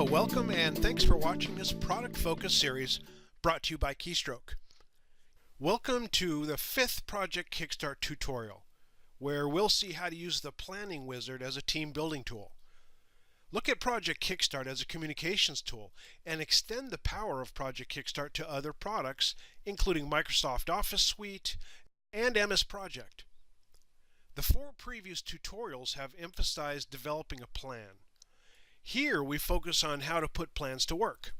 welcome and thanks for watching this product focus series brought to you by Keystroke. Welcome to the 5th Project KickStart tutorial, where we'll see how to use the planning wizard as a team building tool. Look at Project KickStart as a communications tool and extend the power of Project KickStart to other products, including Microsoft Office Suite and MS Project. The 4 previous tutorials have emphasized developing a plan. Here we focus on how to put plans to work.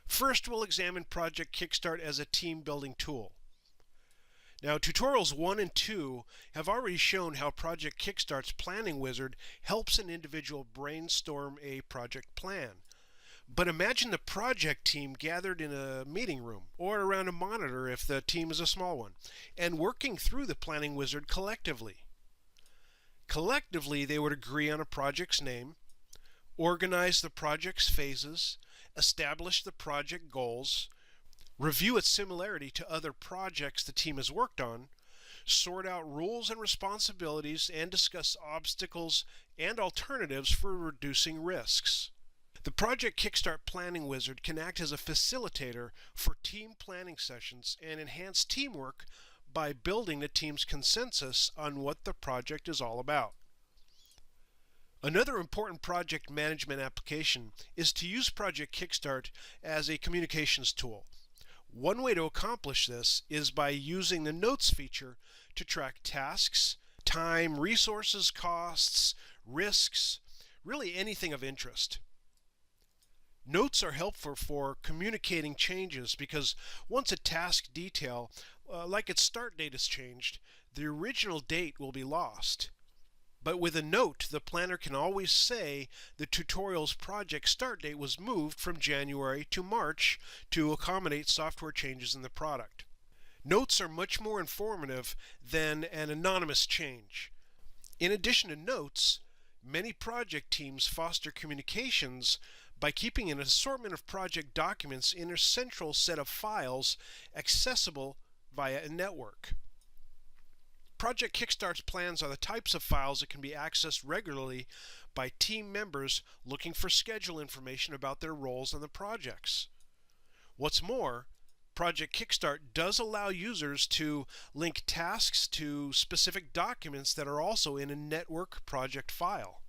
First, we'll examine Project KickStart as a team building tool. Now, tutorials 1 and 2 have already shown how Project KickStart's planning wizard helps an individual brainstorm a project plan. But imagine the project team gathered in a meeting room or around a monitor if the team is a small one, and working through the planning wizard collectively. Collectively, they would agree on a project's name, organize the project's phases, establish the project goals, review its similarity to other projects the team has worked on, sort out roles and responsibilities, and discuss obstacles and alternatives for reducing risks. The Project KickStart Planning Wizard can act as a facilitator for team planning sessions and enhance teamwork by building the team's consensus on what the project is all about. Another important project management application is to use Project KickStart as a communications tool. One way to accomplish this is by using the Notes feature to track tasks, time, resources, costs, risks, really anything of interest. Notes are helpful for communicating changes because once a task detail, like its start date, is changed, the original date will be lost. But with a note, the planner can always say the tutorial's project start date was moved from January to March to accommodate software changes in the product. Notes are much more informative than an anonymous change. In addition to notes, many project teams foster communications by keeping an assortment of project documents in a central set of files accessible via a network. Project KickStart's plans are the types of files that can be accessed regularly by team members looking for schedule information about their roles on the projects. What's more, Project KickStart does allow users to link tasks to specific documents that are also in a network project file.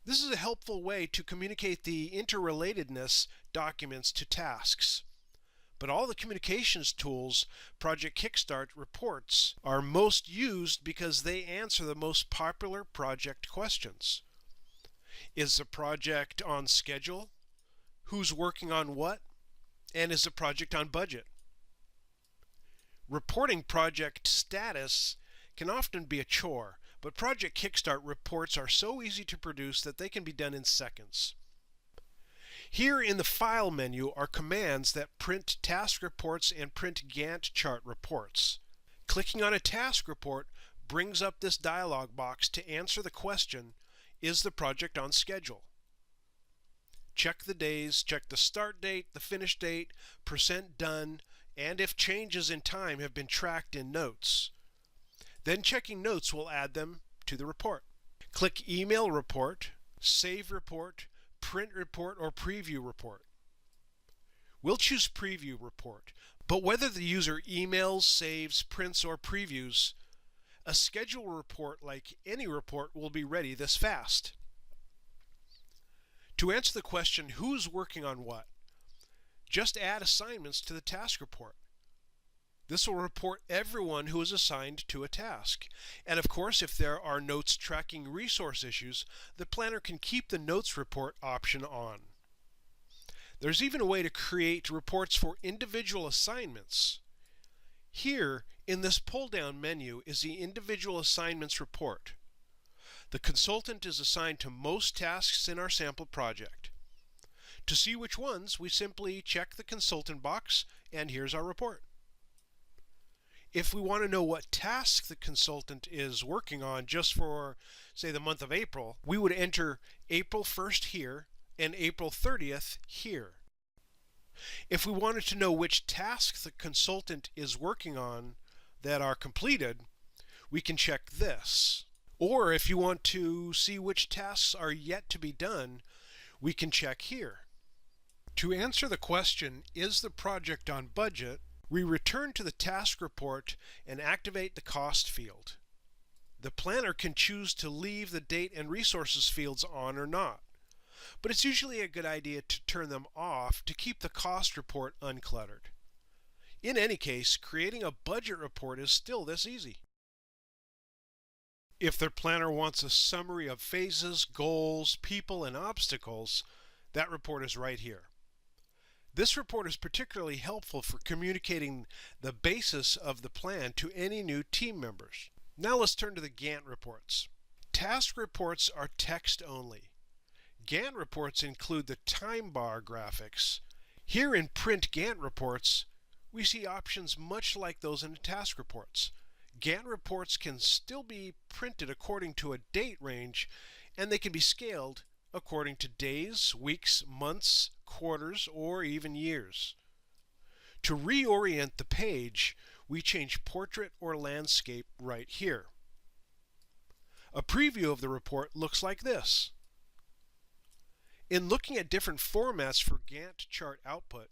This is a helpful way to communicate the interrelatedness documents to tasks. But all the communications tools Project KickStart reports are most used because they answer the most popular project questions. Is the project on schedule? Who's working on what? And is the project on budget? Reporting project status can often be a chore, but Project KickStart reports are so easy to produce that they can be done in seconds. Here in the File menu are commands that print task reports and print Gantt chart reports. Clicking on a task report brings up this dialog box to answer the question, is the project on schedule? Check the days, check the start date, the finish date, % done, and if changes in time have been tracked in Notes. Then checking Notes will add them to the report. Click Email Report, Save Report, Print Report, or Preview Report. We'll choose Preview Report, but whether the user emails, saves, prints, or previews, a schedule report like any report will be ready this fast. To answer the question, who's working on what, just add assignments to the task report. This will report everyone who is assigned to a task. And of course, if there are notes tracking resource issues, the planner can keep the notes report option on. There's even a way to create reports for individual assignments. Here, in this pull-down menu, is the individual assignments report. The consultant is assigned to most tasks in our sample project. To see which ones, we simply check the consultant box, and here's our report. If we want to know what task the consultant is working on just for, say, the month of April, we would enter April 1st here and April 30th here. If we wanted to know which tasks the consultant is working on that are completed, we can check this. Or if you want to see which tasks are yet to be done, we can check here. To answer the question, is the project on budget, we return to the task report and activate the cost field. The planner can choose to leave the date and resources fields on or not, but it's usually a good idea to turn them off to keep the cost report uncluttered. In any case, creating a budget report is still this easy. If the planner wants a summary of phases, goals, people, and obstacles, that report is right here. This report is particularly helpful for communicating the basis of the plan to any new team members. Now let's turn to the Gantt reports. Task reports are text only. Gantt reports include the time bar graphics. Here in Print Gantt reports, we see options much like those in the task reports. Gantt reports can still be printed according to a date range, and they can be scaled according to days, weeks, months, quarters, or even years. To reorient the page, we change portrait or landscape right here. A preview of the report looks like this. In looking at different formats for Gantt chart output,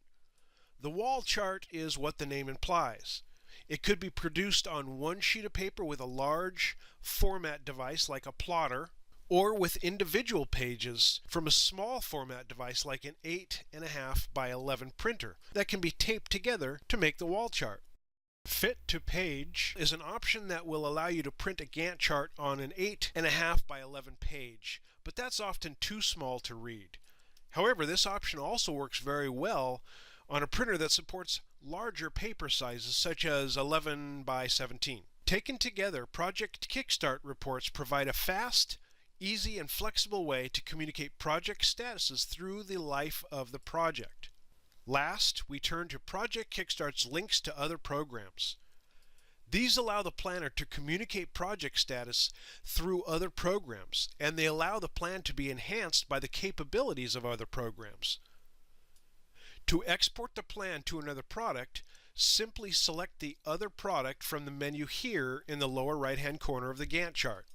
the wall chart is what the name implies. It could be produced on one sheet of paper with a large format device like a plotter, or with individual pages from a small format device like an 8.5 by 11 printer that can be taped together to make the wall chart. Fit to page is an option that will allow you to print a Gantt chart on an 8.5 by 11 page, but that's often too small to read. However, this option also works very well on a printer that supports larger paper sizes such as 11 by 17. Taken together, Project KickStart reports provide a fast, easy, and flexible way to communicate project statuses through the life of the project. Last, we turn to Project KickStart's links to other programs. These allow the planner to communicate project status through other programs, and they allow the plan to be enhanced by the capabilities of other programs. To export the plan to another product, simply select the other product from the menu here in the lower right-hand corner of the Gantt chart.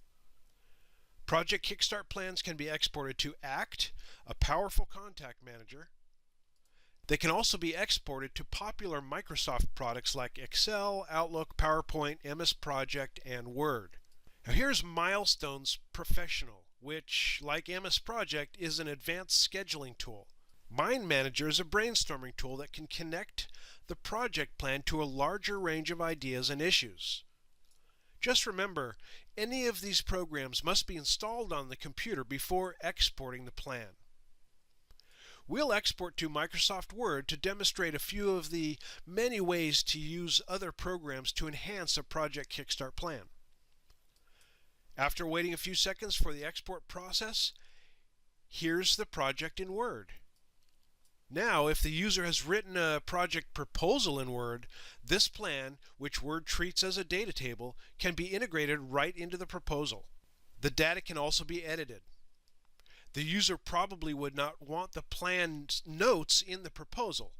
Project KickStart plans can be exported to ACT, a powerful contact manager. They can also be exported to popular Microsoft products like Excel, Outlook, PowerPoint, MS Project, and Word. Now here's Milestones Professional, which, like MS Project, is an advanced scheduling tool. Mind Manager is a brainstorming tool that can connect the project plan to a larger range of ideas and issues. Just remember, any of these programs must be installed on the computer before exporting the plan. We'll export to Microsoft Word to demonstrate a few of the many ways to use other programs to enhance a Project KickStart plan. After waiting a few seconds for the export process, here's the project in Word. Now, if the user has written a project proposal in Word, this plan, which Word treats as a data table, can be integrated right into the proposal. The data can also be edited. The user probably would not want the plan's notes in the proposal.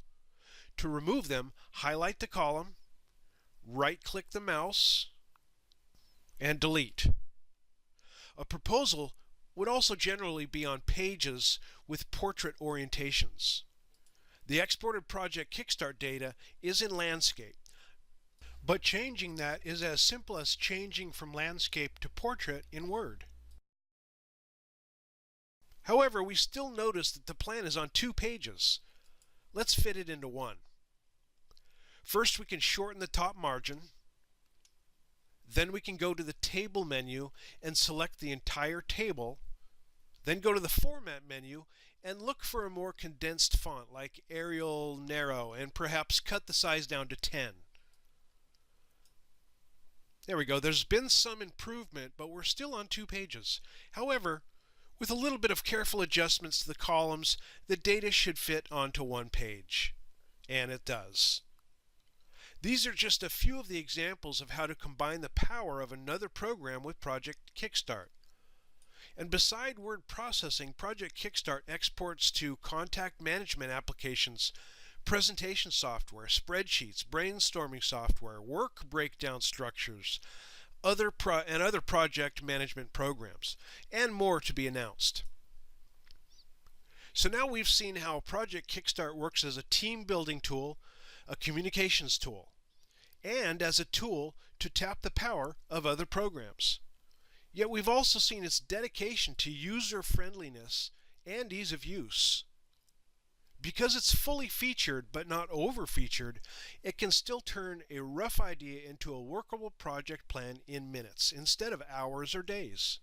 To remove them, highlight the column, right-click the mouse, and delete. A proposal would also generally be on pages with portrait orientations. The exported Project KickStart data is in landscape, but changing that is as simple as changing from landscape to portrait in Word. However, we still notice that the plan is on 2 pages. Let's fit it into one. First, we can shorten the top margin. Then we can go to the Table menu and select the entire table. Then go to the Format menu and look for a more condensed font like Arial Narrow, and perhaps cut the size down to 10. There we go. There's been some improvement, but we're still on 2 pages. However, with a little bit of careful adjustments to the columns, the data should fit onto 1 page. And it does. These are just a few of the examples of how to combine the power of another program with Project KickStart. And beside word processing, Project KickStart exports to contact management applications, presentation software, spreadsheets, brainstorming software, work breakdown structures, other project management programs, and more to be announced. So now we've seen how Project KickStart works as a team building tool, a communications tool, and as a tool to tap the power of other programs. Yet we've also seen its dedication to user friendliness and ease of use. Because it's fully featured but not over-featured, it can still turn a rough idea into a workable project plan in minutes instead of hours or days.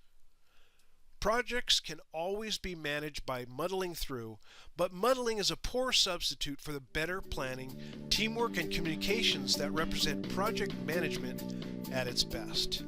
Projects can always be managed by muddling through, but muddling is a poor substitute for the better planning, teamwork, and communications that represent project management at its best.